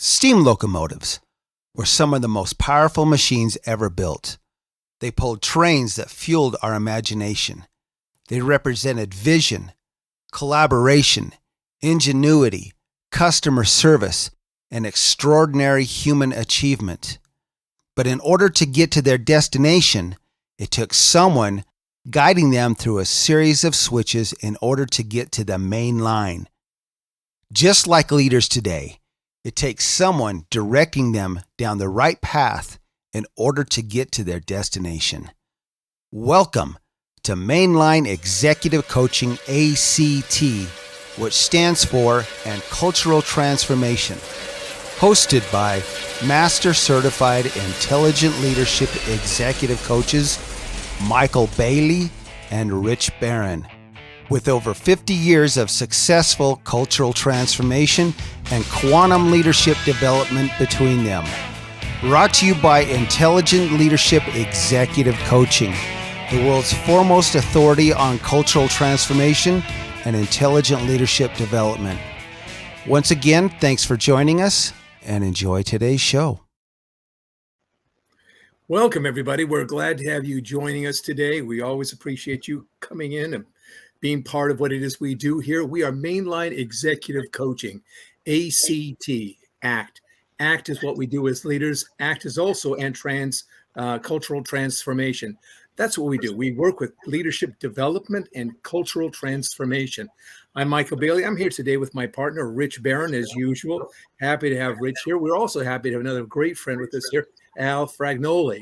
Steam locomotives were some of the most powerful machines ever built. They pulled trains that fueled our imagination. They represented vision, collaboration, ingenuity, customer service, and extraordinary human achievement. But in order to get to their destination, it took someone guiding them through a series of switches in order to get to the main line. Just like leaders today, it takes someone directing them down the right path in order to get to their destination. Welcome to Mainline Executive Coaching ACT, which stands for and Cultural Transformation, hosted by Master Certified Intelligent Leadership Executive Coaches Maikel Bailey and Rich Barron, with over 50 years of successful cultural transformation and quantum leadership development between them. Brought to you by Intelligent Leadership Executive Coaching, the world's foremost authority on cultural transformation and intelligent leadership development. Once again, thanks for joining us and enjoy today's show. Welcome, everybody. We're glad to have you joining us today. We always appreciate you coming in and being part of what it is we do here. We are Mainline Executive Coaching, ACT, ACT. ACT is what we do as leaders. ACT is also cultural transformation. That's what we do. We work with leadership development and cultural transformation. I'm Maikel Bailey. I'm here today with my partner, Rich Barron, as usual. Happy to have Rich here. We're also happy to have another great friend with us here, Al Fragnoli.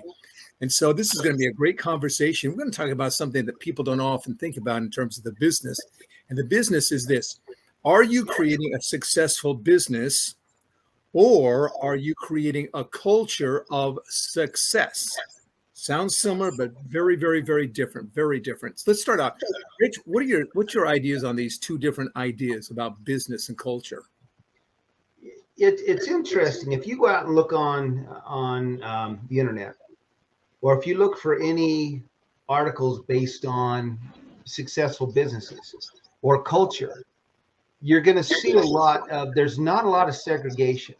And so this is going to be a great conversation. We're going to talk about something that people don't often think about in terms of the business. And the business is this. Are you creating a successful business, or are you creating a culture of success? Sounds similar, but very, very, very different. Very different. So let's start out. Rich, what's your ideas on these two different ideas about business and culture? It's interesting. If you go out and look on the internet, or if you look for any articles based on successful businesses or culture, you're going to see there's not a lot of segregation.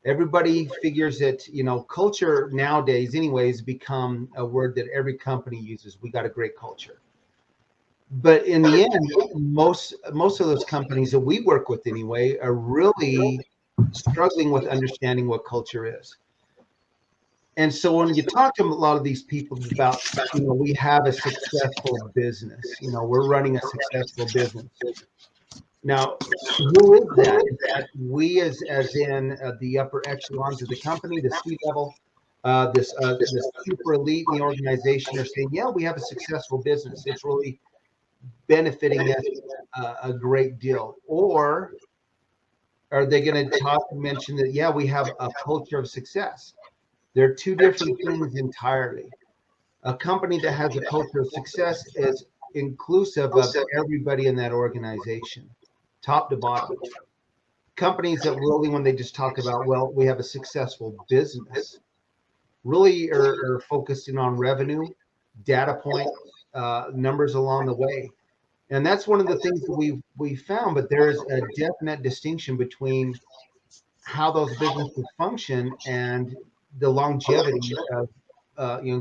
Everybody figures that, culture nowadays anyways become a word that every company uses. We got a great culture. But in the end, most of those companies that we work with anyway are really struggling with understanding what culture is. And so when you talk to a lot of these people about, we have a successful business, we're running a successful business. Now, who is that? Is that we as in the upper echelons of the company, the C-level, this super elite in the organization are saying, yeah, we have a successful business. It's really benefiting us a great deal. Or are they going to mention that, yeah, we have a culture of success? They're two different things entirely. A company that has a culture of success is inclusive of everybody in that organization, top to bottom. Companies that really, when they just talk about, well, we have a successful business, really are focusing on revenue, data points, numbers along the way. And that's one of the things that we found, but there's a definite distinction between how those businesses function and the longevity of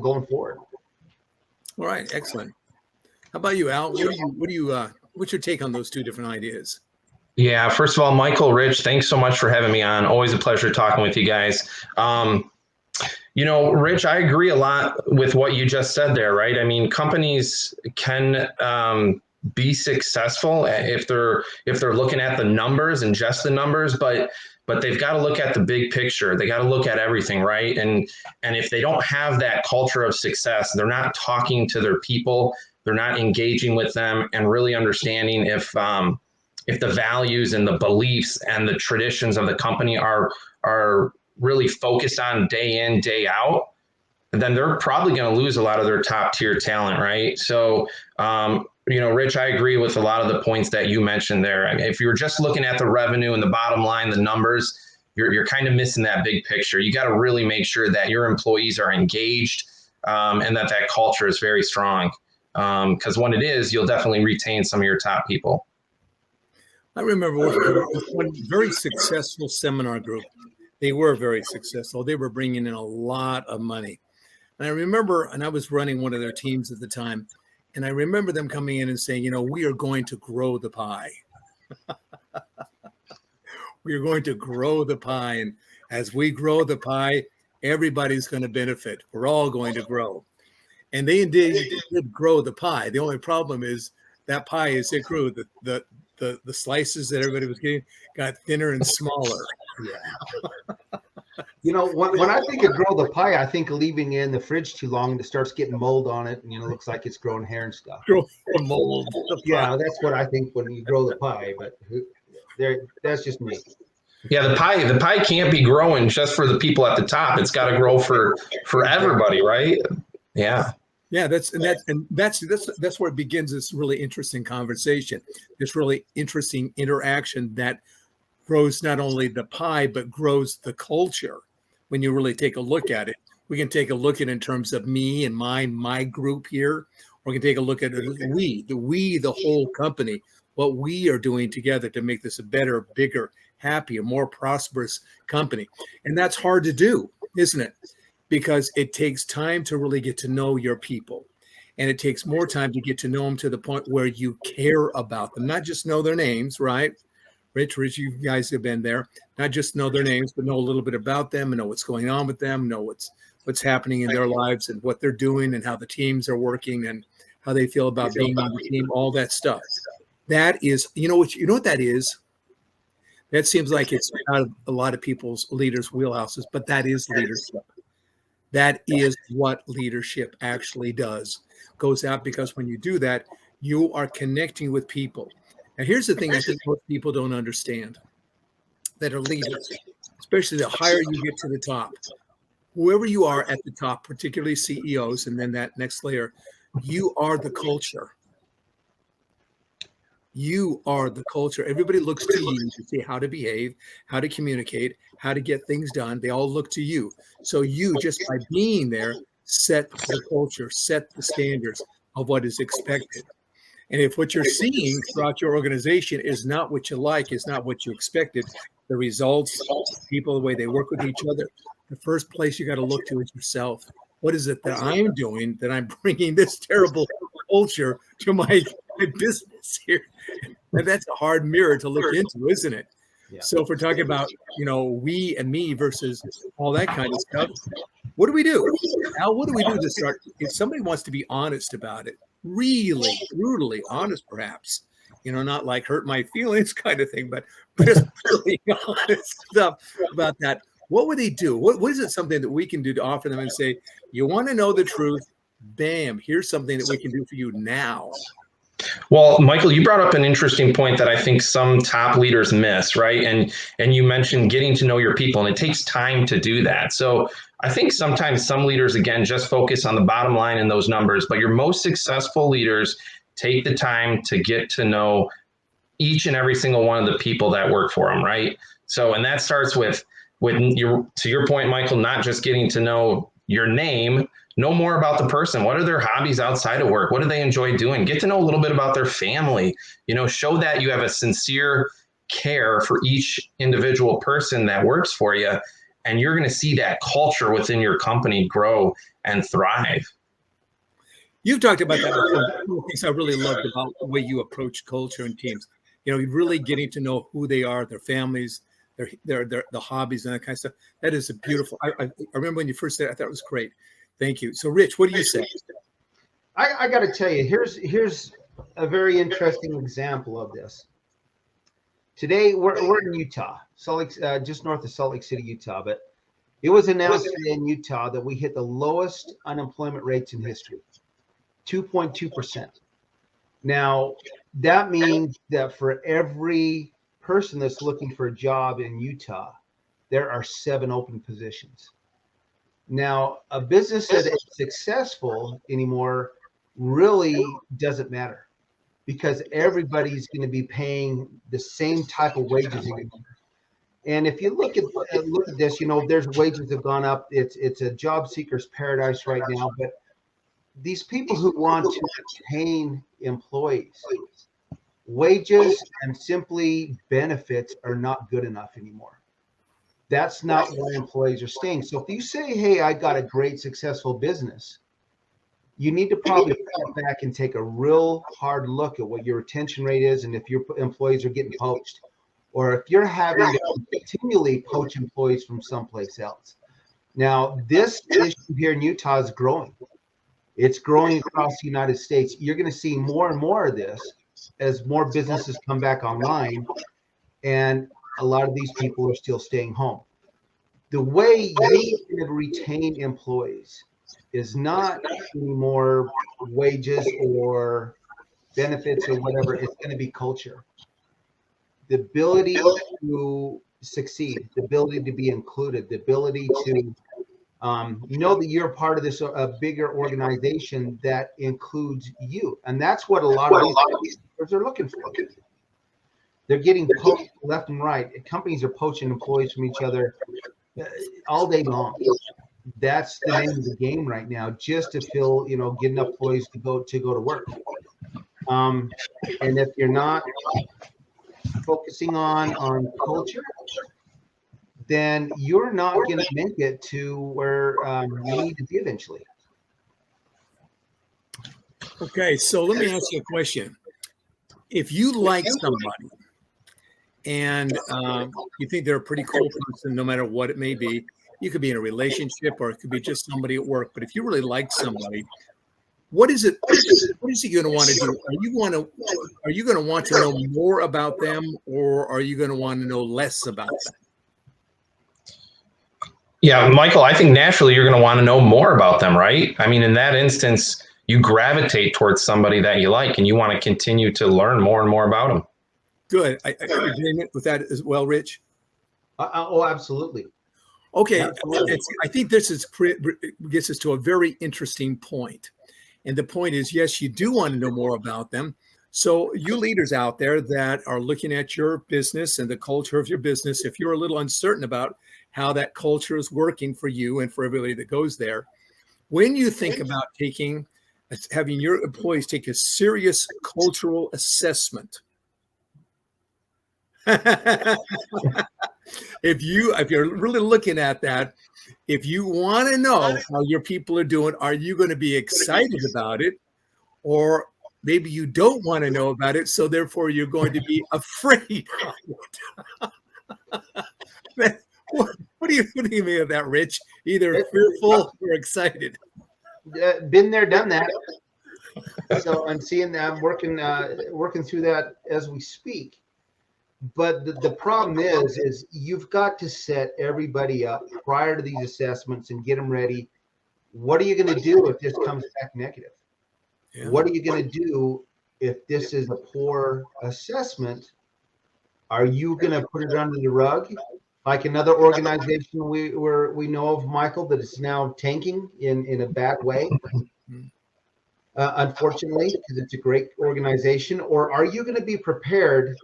going forward. All right, excellent. How about you, Al? What's your take on those two different ideas? Yeah, first of all, Maikel, Rich, thanks so much for having me on. Always a pleasure talking with you guys. Rich, I agree a lot with what you just said there, right? I mean, companies can be successful if they're looking at the numbers and just the numbers, but they've got to look at the big picture. They got to look at everything, right? And if they don't have that culture of success, they're not talking to their people, they're not engaging with them and really understanding if the values and the beliefs and the traditions of the company are really focused on day in, day out, then they're probably going to lose a lot of their top tier talent, right? So, Rich, I agree with a lot of the points that you mentioned there. I mean, if you're just looking at the revenue and the bottom line, the numbers, you're kind of missing that big picture. You got to really make sure that your employees are engaged and that culture is very strong. Because when it is, you'll definitely retain some of your top people. I remember working with one very successful seminar group. They were very successful. They were bringing in a lot of money. And I remember, and I was running one of their teams at the time, and I remember them coming in and saying, you know, we are going to grow the pie. We are going to grow the pie. And as we grow the pie, everybody's going to benefit. We're all going to grow. And they indeed did grow the pie. The only problem is that pie, as it grew, the slices that everybody was getting got thinner and smaller. Yeah. You know, when I think of grow the pie, I think of leaving it in the fridge too long and it starts getting mold on it, and you know, looks like it's growing hair and stuff. Grow the mold. Yeah, that's what I think when you grow the pie. But that's just me. Yeah, the pie can't be growing just for the people at the top. It's got to grow for everybody, right? Yeah. Yeah, that's where it begins this really interesting conversation, this really interesting interaction that grows not only the pie, but grows the culture. When you really take a look at it, we can take a look at it in terms of me and my group here, or we can take a look at the whole company, what we are doing together to make this a better, bigger, happier, more prosperous company. And that's hard to do, isn't it? Because it takes time to really get to know your people. And it takes more time to get to know them to the point where you care about them, not just know their names, right? Rich, you guys have been there, not just know their names, but know a little bit about them and know what's going on with them, know what's happening in their lives and what they're doing and how the teams are working and how they feel about being on the team, all that stuff. That is, you know what that is? That seems like it's out of a lot of people's leaders' wheelhouses, but that is leadership. That is what leadership actually does. Goes out, because when you do that, you are connecting with people. Now, here's the thing I think most people don't understand that are leaders, especially the higher you get to the top. Whoever you are at the top, particularly CEOs, and then that next layer, you are the culture. You are the culture. Everybody looks to you to see how to behave, how to communicate, how to get things done. They all look to you. So you, just by being there, set the culture, set the standards of what is expected. And if what you're seeing throughout your organization is not what you like, is not what you expected, the results, people, the way they work with each other, the first place you got to look to is yourself. What is it that I'm doing that I'm bringing this terrible culture to my business here? And that's a hard mirror to look into, isn't it? Yeah. So if we're talking about, we and me versus all that kind of stuff, what do we do? Now, what do we do to start? If somebody wants to be honest about it, really brutally honest, perhaps, not like hurt my feelings kind of thing, but just really honest stuff about that. What would they do? What is it something that we can do to offer them and say, you want to know the truth? Bam, here's something that we can do for you now. Well, Maikel, you brought up an interesting point that I think some top leaders miss, right? And you mentioned getting to know your people, and it takes time to do that. So I think sometimes some leaders, again, just focus on the bottom line and those numbers, but your most successful leaders take the time to get to know each and every single one of the people that work for them, right? So, and that starts with to your point, Maikel, not just getting to know your name, know more about the person. What are their hobbies outside of work? What do they enjoy doing? Get to know a little bit about their family. Show that you have a sincere care for each individual person that works for you. And you're going to see that culture within your company grow and thrive. You've talked about that before. One of the things I really loved about the way you approach culture and teams, really getting to know who they are, their families, their the hobbies and that kind of stuff. That is a beautiful. I remember when you first said it, I thought it was great. Thank you. So, Rich, what do you say? I got to tell you, here's a very interesting example of this. Today, we're in Utah, just north of Salt Lake City, Utah. But it was announced in Utah that we hit the lowest unemployment rates in history, 2.2%. Now, that means that for every person that's looking for a job in Utah, there are 7 open positions. Now, a business that is successful anymore really doesn't matter, because everybody's going to be paying the same type of wages anymore. And if you look at this, there's wages have gone up. It's a job seeker's paradise right now. But these people who want to retain employees, wages and simply benefits are not good enough anymore. That's not why employees are staying. So if you say, hey, I got a great successful business, you need to probably step back and take a real hard look at what your retention rate is and if your employees are getting poached, or if you're having to continually poach employees from someplace else. Now, this issue here in Utah is growing. It's growing across the United States. You're going to see more and more of this as more businesses come back online, and a lot of these people are still staying home. The way you can retain employees is not anymore wages or benefits or whatever. It's going to be culture. The ability to succeed, the ability to be included, the ability to know that you're part of this bigger organization that includes you. And that's what a lot of these are looking for. They're getting poached left and right. Companies are poaching employees from each other all day long. That's the name of the game right now, just to fill, get enough employees to go to work. And if you're not focusing on culture, then you're not going to make it to where you need to be eventually. Okay, so let me ask you a question. If you like somebody and you think they're a pretty cool person, no matter what it may be, you could be in a relationship or it could be just somebody at work. But if you really like somebody, what is it going to want to do? Are you going to want to know more about them, or are you going to want to know less about them? Yeah, Michael, I think naturally you're going to want to know more about them, right? I mean, in that instance, you gravitate towards somebody that you like and you want to continue to learn more and more about them. Good. I agree with that as well, Rich. Oh, absolutely. Okay. Absolutely. I think this gets us to a very interesting point. And the point is, yes, you do want to know more about them. So you leaders out there that are looking at your business and the culture of your business, if you're a little uncertain about how that culture is working for you and for everybody that goes there, when you think about having your employees take a serious cultural assessment, if you're really looking at that, if you want to know how your people are doing, are you going to be excited about it? Or maybe you don't want to know about it, so therefore you're going to be afraid of it. What do you mean of that, Rich? Either fearful or excited? Been there, done that. So I'm seeing that. I'm working through that as we speak. But the problem is you've got to set everybody up prior to these assessments and get them ready. What are you going to do if this comes back negative? Yeah. What are you going to do if this is a poor assessment? Are you going to put it under the rug? Like another organization we know of, Michael, that is now tanking in a bad way, unfortunately, because it's a great organization. Or are you going to be prepared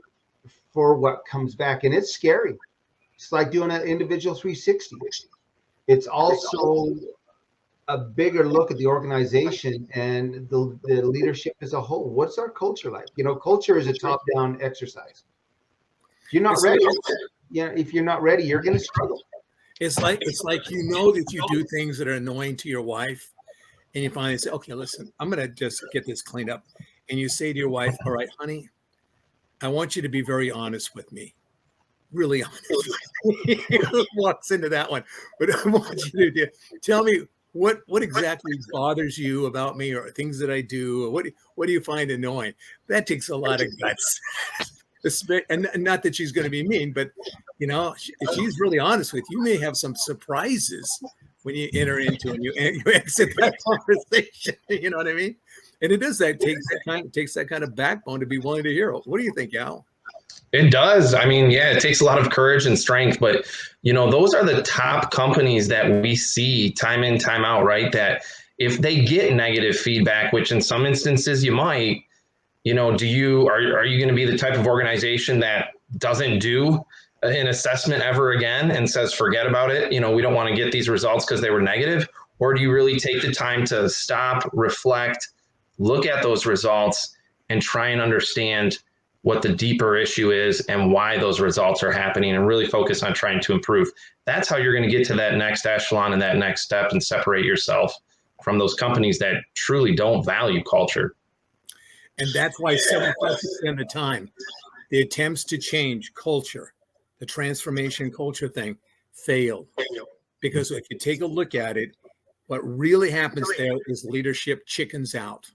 for what comes back? And it's scary. It's like doing an individual 360. It's also a bigger look at the organization and the leadership as a whole. What's our culture like? Culture is a top-down exercise. If you're not ready, if you're not ready, you're going to struggle. It's like that you do things that are annoying to your wife, and you finally say, "Okay, listen, I'm going to just get this cleaned up." And you say to your wife, "All right, honey, I want you to be very honest with me, really honest." Walks into that one, but I want you to tell me what exactly bothers you about me, or things that I do, or what do you find annoying? That takes a lot of guts. And not that she's going to be mean, but if she's really honest with you, you may have some surprises when you enter into and you exit that conversation. You know what I mean? And it does that takes that kind of backbone to be willing to hear. What do you think, Al? It does. I mean, yeah, it takes a lot of courage and strength, but those are the top companies that we see time in, time out, right? That if they get negative feedback, which in some instances you might, are you going to be the type of organization that doesn't do an assessment ever again and says, forget about it? We don't want to get these results because they were negative. Or do you really take the time to stop, reflect, look at those results and try and understand what the deeper issue is and why those results are happening, and really focus on trying to improve. That's how you're going to get to that next echelon and that next step and separate yourself from those companies that truly don't value culture. And that's why 75% of the time, the attempts to change culture, the transformation culture thing, fail. Because if you take a look at it, what really happens there is leadership chickens out.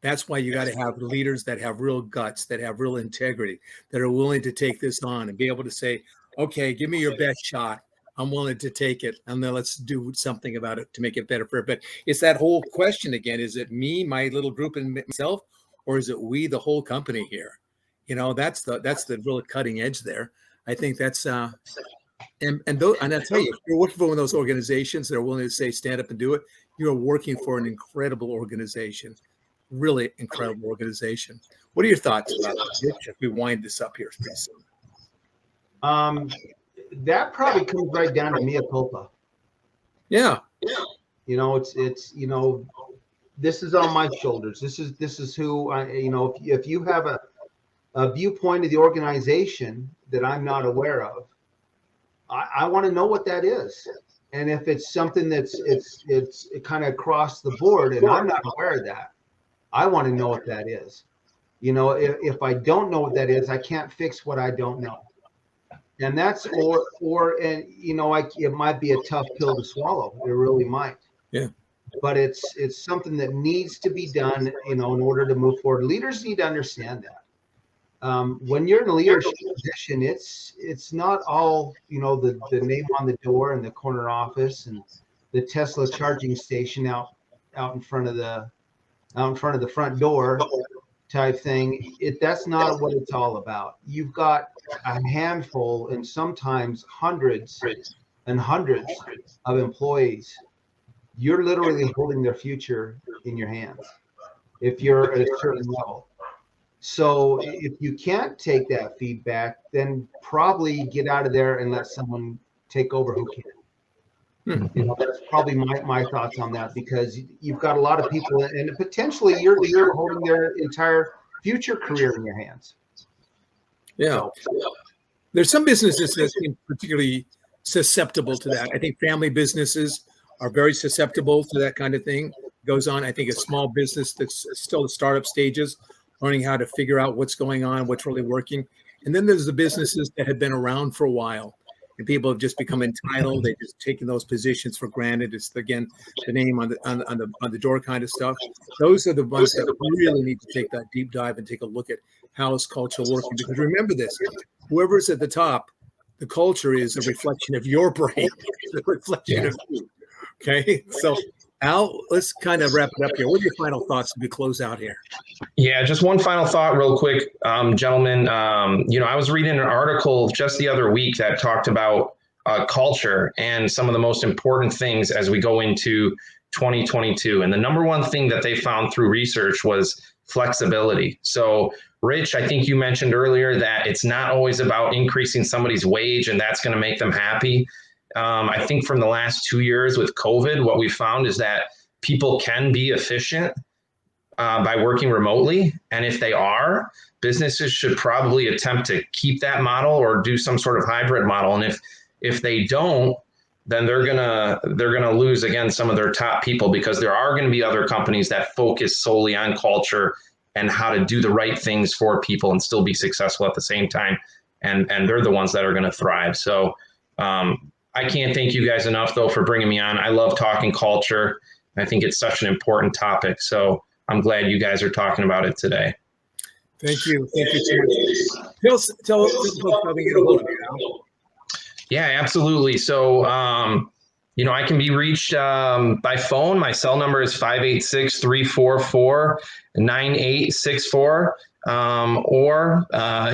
That's why you got to have leaders that have real guts, that have real integrity, that are willing to take this on and be able to say, okay, give me your best shot. I'm willing to take it. And then let's do something about it to make it better for everybody. It's that whole question again. Is it me, my little group, and myself, or is it we, the whole company here? You know, that's the real cutting edge there. I think that's and I'll tell you, if you're working for one of those organizations that are willing to say, stand up and do it, you're working for an incredible organization. Really incredible organization. What are your thoughts about that, Rich, if we wind this up here pretty soon? That probably comes right down to mea culpa. Yeah. You know, it's this is on my shoulders. This is who I, if you have a viewpoint of the organization that I'm not aware of, I want to know what that is. And if it's something that's it's kind of across the board and I'm not aware of that, I want to know what that is. You know, if I don't know what that is, I can't fix what I don't know. And that's and it might be a tough pill to swallow. It really might. Yeah. But it's something that needs to be done, in order to move forward. Leaders need to understand that. When you're in a leadership position, it's not all, the name on the door and the corner office and the Tesla charging station out in front of the front door type thing. That's not what it's all about. You've got a handful and sometimes hundreds and hundreds of employees. You're literally holding their future in your hands if you're at a certain level. So if you can't take that feedback, then probably get out of there and let someone take over who can. That's probably my thoughts on that, because you've got a lot of people and potentially you're holding their entire future career in your hands. Yeah. There's some businesses that seem particularly susceptible to that. I think family businesses are very susceptible to that kind of thing. Goes on. I think a small business that's still in startup stages, learning how to figure out what's going on, what's really working. And then there's the businesses that have been around for a while. And people have just become entitled. They've just taken those positions for granted. It's again the name on the door kind of stuff. Those are the ones that really need to take that deep dive and take a look at how is culture working. Because remember this: whoever's at the top, the culture is a reflection of your brain, it's a reflection of you. Okay, so Al, let's kind of wrap it up here. What are your final thoughts as we close out here? Yeah, just one final thought real quick, gentlemen. I was reading an article just the other week that talked about culture and some of the most important things as we go into 2022. And the number one thing that they found through research was flexibility. So, Rich, I think you mentioned earlier that it's not always about increasing somebody's wage and that's going to make them happy. I think from the last 2 years with COVID, what we found is that people can be efficient by working remotely. And if they are, businesses should probably attempt to keep that model or do some sort of hybrid model. And if they don't, then they're gonna lose again some of their top people, because there are going to be other companies that focus solely on culture and how to do the right things for people and still be successful at the same time. And they're the ones that are going to thrive. So I can't thank you guys enough, though, for bringing me on. I love talking culture. I think it's such an important topic. So I'm glad you guys are talking about it today. Thank you. Thank you so much. Tell folks how we get a hold of you now. Yeah, absolutely. So, I can be reached by phone. My cell number is 586-344-9864. Or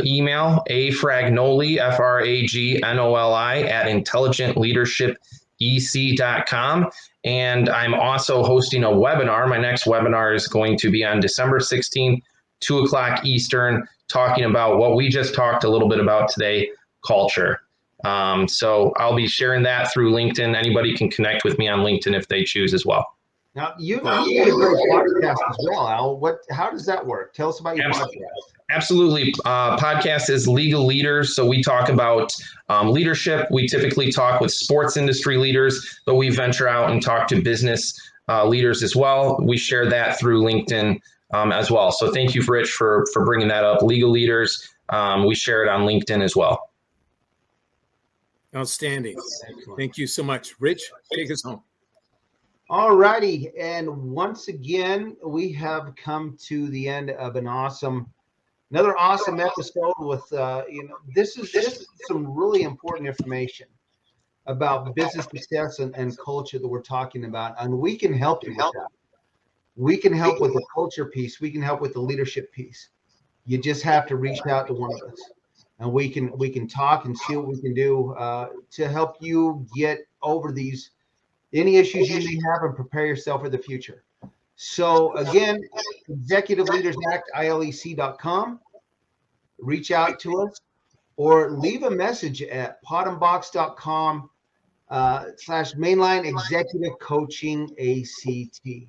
email Fragnoli, Fragnoli at intelligentleadershipec.com. And I'm also hosting a webinar. My next webinar is going to be on December 16th, 2:00 Eastern, talking about what we just talked a little bit about today, culture. So I'll be sharing that through LinkedIn. Anybody can connect with me on LinkedIn if they choose as well. Now, you got a great podcast as well, Al. How does that work? Tell us about your podcast. Absolutely. Podcast is Legal Leaders. So we talk about leadership. We typically talk with sports industry leaders, but we venture out and talk to business leaders as well. We share that through LinkedIn as well. So thank you, Rich, for bringing that up. Legal Leaders. We share it on LinkedIn as well. Outstanding. Thank you so much. Rich, take us home. All righty. And once again, we have come to the end of another awesome episode with, this is some really important information about business success and culture that we're talking about. And we can help you with that. We can help with the culture piece. We can help with the leadership piece. You just have to reach out to one of us, and we can talk and see what we can do to help you get over any issues you may have and prepare yourself for the future. So again, Executive Leaders Act, ILEC.com. Reach out to us or leave a message at potandbox.com /Mainline Executive Coaching ACT.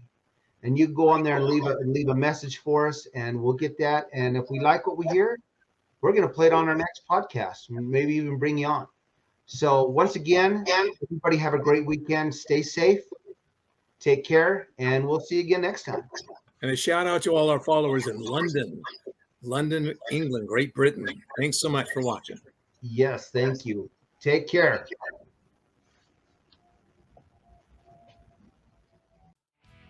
And you go on there and leave a message for us, and we'll get that. And if we like what we hear, we're going to play it on our next podcast, maybe even bring you on. So once again, everybody have a great weekend. Stay safe. Take care, and we'll see you again next time. And a shout out to all our followers in London, England, Great Britain. Thanks so much for watching. Yes, thank you. Take care.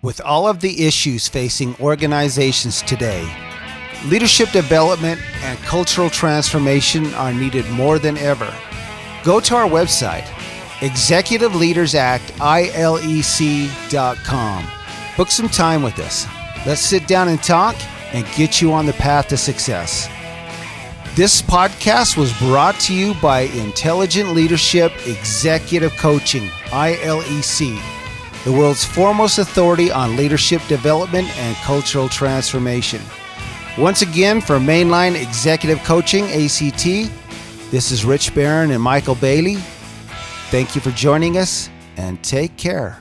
With all of the issues facing organizations today, leadership development and cultural transformation are needed more than ever. Go to our website, Executive Leaders Act, ILEC.com. Book some time with us. Let's sit down and talk and get you on the path to success. This podcast was brought to you by Intelligent Leadership Executive Coaching, ILEC, the world's foremost authority on leadership development and cultural transformation. Once again, for Mainline Executive Coaching, ACT, this is Rich Barron and Maikel Bailey. Thank you for joining us, and take care.